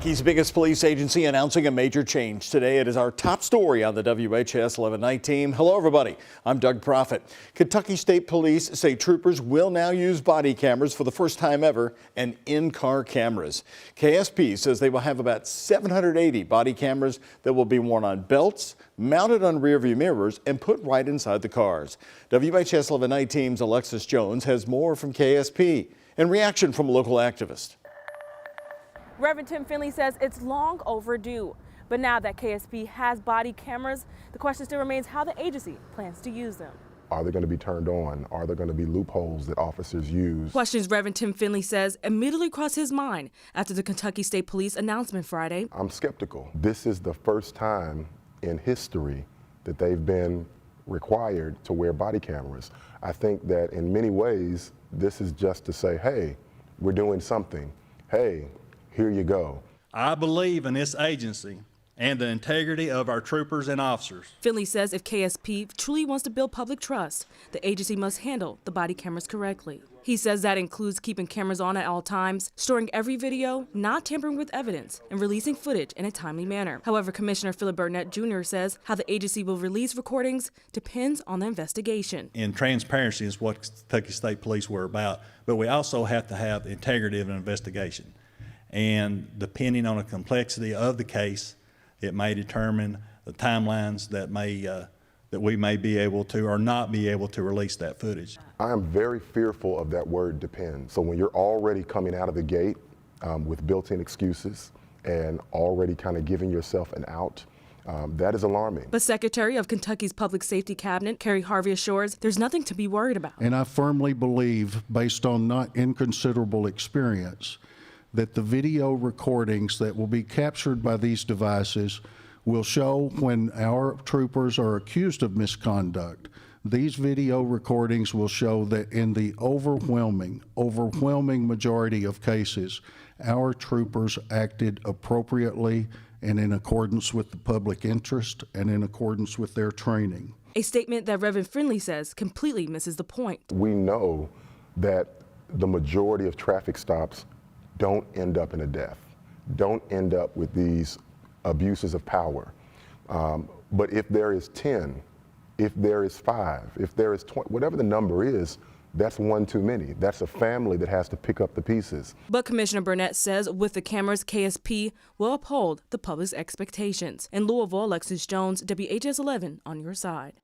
Kentucky's biggest police agency announcing a major change today. It is our top story on the WHS 11 Night Team. Hello, everybody. I'm Doug Proffitt. Kentucky State Police say troopers will now use body cameras for the first time ever and in-car cameras. KSP says they will have about 780 body cameras that will be worn on belts, mounted on rearview mirrors, and put right inside the cars. WHS 11 Night Team's Alexis Jones has more from KSP and reaction from a local activist. Reverend Tim Findley says it's long overdue. But now that KSP has body cameras, the question still remains how the agency plans to use them. Are they going to be turned on? Are there going to be loopholes that officers use? Questions Reverend Tim Findley says immediately crossed his mind after the Kentucky State Police announcement Friday. I'm skeptical. This is the first time in history that they've been required to wear body cameras. I think that in many ways, this is just to say, hey, we're doing something. Hey, here you go. I believe in this agency and the integrity of our troopers and officers. Findley says if KSP truly wants to build public trust, the agency must handle the body cameras correctly. He says that includes keeping cameras on at all times, storing every video, not tampering with evidence, and releasing footage in a timely manner. However, Commissioner Philip Burnett Jr. says how the agency will release recordings depends on the investigation. And transparency is what Kentucky State Police were about, but we also have to have integrity of an investigation. And depending on the complexity of the case, it may determine the timelines that we may be able to or not be able to release that footage. I am very fearful of that word depends. So when you're already coming out of the gate with built-in excuses and already kind of giving yourself an out, that is alarming. But Secretary of Kentucky's Public Safety Cabinet, Kerry Harvey, assures there's nothing to be worried about. And I firmly believe, based on not inconsiderable experience, that the video recordings that will be captured by these devices will show when our troopers are accused of misconduct. These video recordings will show that in the overwhelming majority of cases, our troopers acted appropriately and in accordance with the public interest and in accordance with their training. A statement that Reverend Findley says completely misses the point. We know that the majority of traffic stops don't end up in a death, don't end up with these abuses of power. But if there is 10, if there is 5, if there is 20, whatever the number is, that's one too many. That's a family that has to pick up the pieces. But Commissioner Burnett says with the cameras, KSP will uphold the public's expectations. In Louisville, Alexis Jones, WHS 11 on your side.